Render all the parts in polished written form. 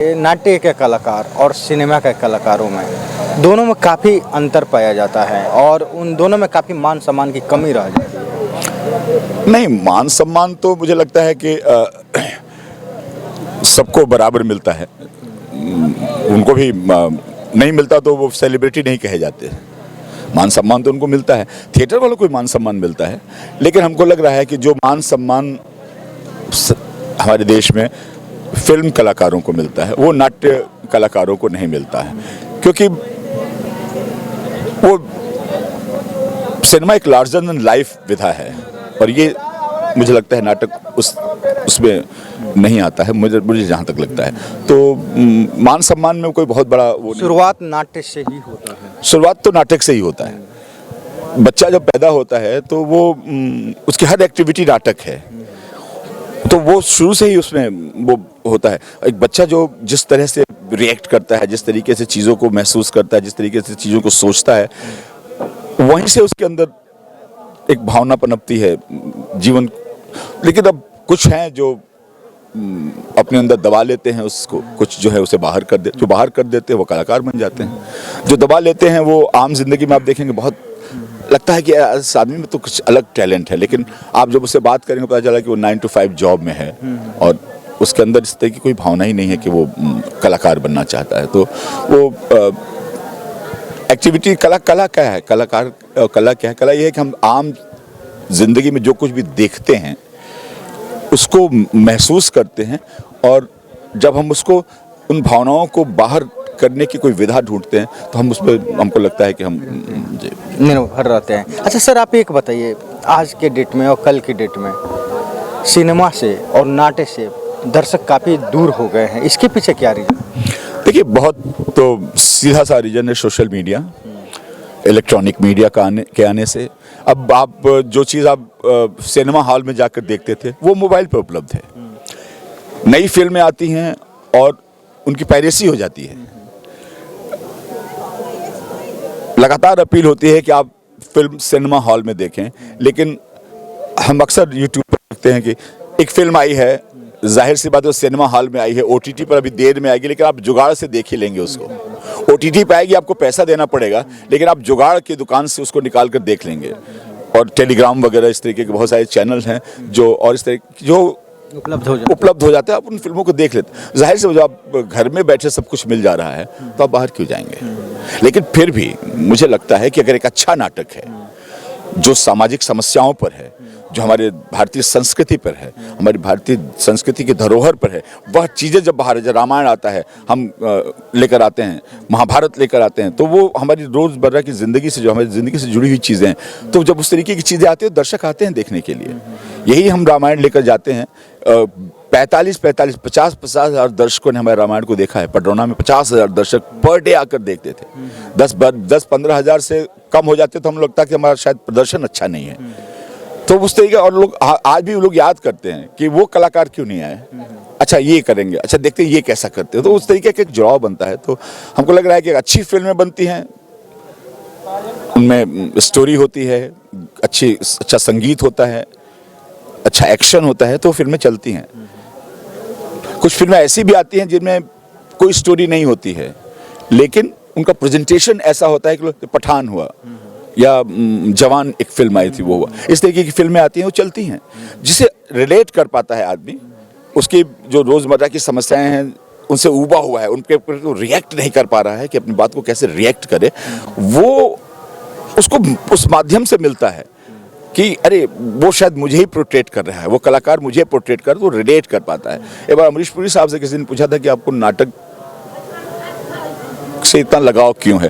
नाट्य के कलाकार और सिनेमा के कलाकारों में दोनों में काफ़ी अंतर पाया जाता है और उन दोनों में काफ़ी मान सम्मान की कमी रह जाती है। नहीं, मान सम्मान तो मुझे लगता है कि सबको बराबर मिलता है। उनको भी नहीं मिलता तो वो सेलिब्रिटी नहीं कहे जाते। मान सम्मान तो उनको मिलता है, थिएटर वालों को भी मान सम्मान मिलता है, लेकिन हमको लग रहा है कि जो मान सम्मान हमारे देश में फिल्म कलाकारों को मिलता है वो नाट्य कलाकारों को नहीं मिलता है, क्योंकि वो सिनेमा एक लार्जर देन लाइफ विधा है और ये मुझे लगता है नाटक उसमें नहीं आता है, मुझे जहाँ तक लगता है। तो मान सम्मान में कोई बहुत बड़ा वो शुरुआत नाट्य से ही होता है। शुरुआत तो नाटक से ही होता है। बच्चा जब पैदा होता है तो वो उसकी हर एक्टिविटी नाटक है, तो वो शुरू से ही उसमें वो होता है। एक बच्चा जो जिस तरह से रिएक्ट करता है, जिस तरीके से चीज़ों को महसूस करता है, जिस तरीके से चीज़ों को सोचता है, वहीं से उसके अंदर एक भावना पनपती है जीवन। लेकिन अब कुछ हैं जो अपने अंदर दबा लेते हैं उसको, कुछ जो है उसे बाहर कर देते हैं वो कलाकार बन जाते हैं। जो दबा लेते हैं वो आम जिंदगी में आप देखेंगे बहुत लगता है कि इस आदमी में तो कुछ अलग टैलेंट है, लेकिन आप जब उससे बात करेंगे पता चला कि वो 9 to 5 जॉब में है और उसके अंदर इस तरह की कोई भावना ही नहीं है कि वो कलाकार बनना चाहता है। तो वो एक्टिविटी कला क्या है? कला क्या है? कला ये है कि हम आम जिंदगी में जो कुछ भी देखते हैं उसको महसूस करते हैं और जब हम उसको उन भावनाओं को बाहर करने की कोई विधा ढूंढते हैं तो हम उस पर हमको लगता है कि हम निर्भर रहते हैं। अच्छा सर, आप एक बताइए, आज के डेट में और कल की डेट में सिनेमा से और नाट्य से दर्शक काफ़ी दूर हो गए हैं, इसके पीछे क्या रीज़न? देखिए, बहुत तो सीधा सा रीज़न है सोशल मीडिया, इलेक्ट्रॉनिक मीडिया के आने से। अब आप जो चीज़ आप सिनेमा हॉल में जाकर देखते थे वो मोबाइल पर उपलब्ध है। नई फिल्में आती हैं और उनकी पायरेसी हो जाती है। लगातार अपील होती है कि आप फिल्म सिनेमा हॉल में देखें, लेकिन हम अक्सर यूट्यूब पर देखते हैं कि एक फिल्म आई है, जाहिर सी बात है सिनेमा हॉल में आई है, ओटीटी पर अभी देर में आएगी, लेकिन आप जुगाड़ से देख ही लेंगे उसको। ओटीटी पे आएगी, आपको पैसा देना पड़ेगा, लेकिन आप जुगाड़ की दुकान से उसको निकाल कर देख लेंगे। और टेलीग्राम वगैरह इस तरीके के बहुत सारे चैनल हैं जो और इस तरह जो उपलब्ध हो जाते हैं, आप उन फिल्मों को देख लेते। जाहिर से जब आप घर में बैठे सब कुछ मिल जा रहा है तो आप बाहर क्यों जाएंगे? लेकिन फिर भी मुझे लगता है कि अगर एक अच्छा नाटक है जो सामाजिक समस्याओं पर है, जो हमारे भारतीय संस्कृति पर है, हमारी भारतीय संस्कृति की धरोहर पर है, वह चीज़ें जब बाहर है, जब रामायण आता है हम लेकर आते हैं, महाभारत लेकर आते हैं, तो वो हमारी रोज़मर्रा की ज़िंदगी से, जो हमारी ज़िंदगी से जुड़ी हुई चीज़ें हैं, तो जब उस तरीके की चीज़ें आती हैं दर्शक आते हैं देखने के लिए। यही हम रामायण लेकर जाते हैं। 50 हज़ार दर्शकों ने हमारे रामायण को देखा है। पडरौना में 50,000 दर्शक पर डे आकर देखते थे। 10-15 हज़ार से कम हो जाते तो हम लगता कि हमारा शायद प्रदर्शन अच्छा नहीं है। तो उस तरीके, और लोग आज भी लोग याद करते हैं कि वो कलाकार क्यों नहीं आए, अच्छा ये करेंगे, अच्छा देखते हैं ये कैसा करते हैं। तो उस तरीके का एक जुड़ाव बनता है। तो हमको लग रहा है कि अच्छी फिल्में बनती हैं, उनमें स्टोरी होती है, अच्छा संगीत होता है, अच्छा एक्शन होता है, तो फिल्में चलती हैं। कुछ फिल्में ऐसी भी आती हैं जिनमें कोई स्टोरी नहीं होती है, लेकिन उनका प्रेजेंटेशन ऐसा होता है कि पठान हुआ या जवान एक फिल्म आई थी वो हुआ, इस तरीके की फिल्में आती हैं, वो चलती हैं, जिसे रिलेट कर पाता है आदमी, उसकी जो रोज़मर्रा की समस्याएं हैं उनसे ऊबा हुआ है, उनके ऊपर रिएक्ट नहीं कर पा रहा है कि अपनी बात को कैसे रिएक्ट करे, वो उसको उस माध्यम से मिलता है कि अरे वो शायद मुझे ही पोर्ट्रेट कर रहा है, वो कलाकार मुझे पोर्ट्रेट कर, तो रिलेट कर पाता है। एक बार अमरीश पुरी साहब से किसी ने पूछा था कि आपको नाटक से इतना लगाव क्यों है,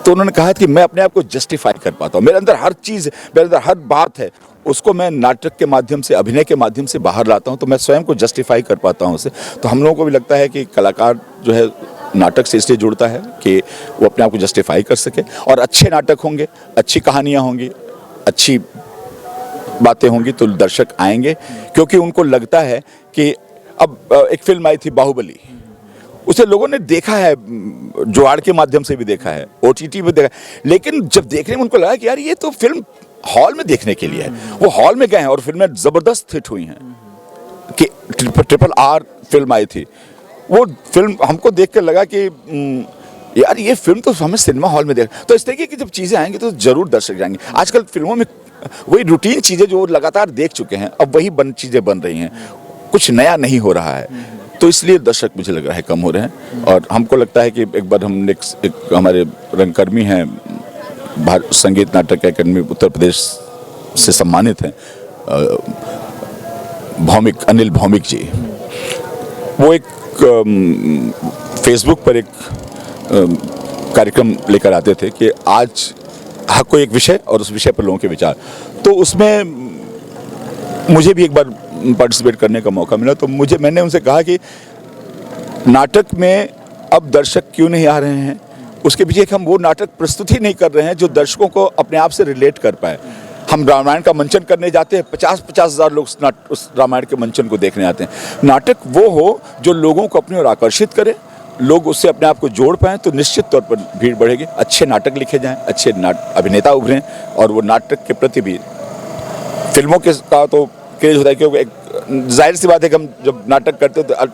तो उन्होंने कहा कि मैं अपने आप को जस्टिफाई कर पाता हूँ, मेरे अंदर हर चीज़, मेरे अंदर हर बात है, उसको मैं नाटक के माध्यम से, अभिनय के माध्यम से बाहर लाता हूँ, तो मैं स्वयं को जस्टिफाई कर पाता हूँ उसे। तो हम लोगों को भी लगता है कि कलाकार जो है नाटक से इसलिए जुड़ता है कि वो अपने आप को जस्टिफाई कर सके, और अच्छे नाटक होंगे, अच्छी कहानियाँ होंगी, अच्छी बातें होंगी तो दर्शक आएंगे, क्योंकि उनको लगता है कि अब एक फिल्म आई थी बाहुबली, उसे लोगों ने देखा है, जुगाड़ के माध्यम से भी देखा है, ओटीटी पे देखा, लेकिन जब देखने में उनको लगा कि यार ये तो फिल्म हॉल में देखने के लिए है। वो हॉल में गए हैं और फिल्में जबरदस्त हिट हुई हैं कि RRR फिल्म आई थी, वो फिल्म हमको देख कर लगा कि यार ये फिल्म तो हमें सिनेमा हॉल में देख, तो इस तरीके की जब चीज़ें आएंगी तो जरूर दर्शक जाएंगे। आजकल फिल्मों में वही रूटीन चीज़ें जो लगातार देख चुके हैं, अब वही चीज़ें बन रही हैं, कुछ नया नहीं हो रहा है, तो इसलिए दर्शक मुझे लग रहा है कम हो रहे हैं। और हमको लगता है कि एक बार हम एक हमारे रंगकर्मी हैं, संगीत नाटक अकेडमी उत्तर प्रदेश से सम्मानित हैं, भौमिक, अनिल भौमिक जी, वो एक फेसबुक पर एक कार्यक्रम लेकर आते थे कि आज हर कोई एक विषय और उस विषय पर लोगों के विचार, तो उसमें मुझे भी एक बार पार्टिसिपेट करने का मौका मिला। तो मैंने उनसे कहा कि नाटक में अब दर्शक क्यों नहीं आ रहे हैं, उसके पीछे हम वो नाटक प्रस्तुत ही नहीं कर रहे हैं जो दर्शकों को अपने आप से रिलेट कर पाए। हम रामायण का मंचन करने जाते हैं, 50-50 हज़ार लोग उस रामायण के मंचन को देखने आते हैं। नाटक वो हो जो लोगों को अपनी ओर आकर्षित करे, लोग उससे अपने आप को जोड़ पाएँ, तो निश्चित तौर पर भीड़ बढ़ेगी। अच्छे नाटक लिखे जाएं, अच्छे अभिनेता उभरें, और वो नाटक के प्रति भी, फिल्मों के का तो क्रेज होता है, क्योंकि एक जाहिर सी बात है कि हम जब नाटक करते हैं तो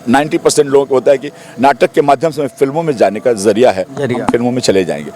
90% लोगों को होता है कि नाटक के माध्यम से फिल्मों में जाने का जरिया है, हम फिल्मों में चले जाएंगे।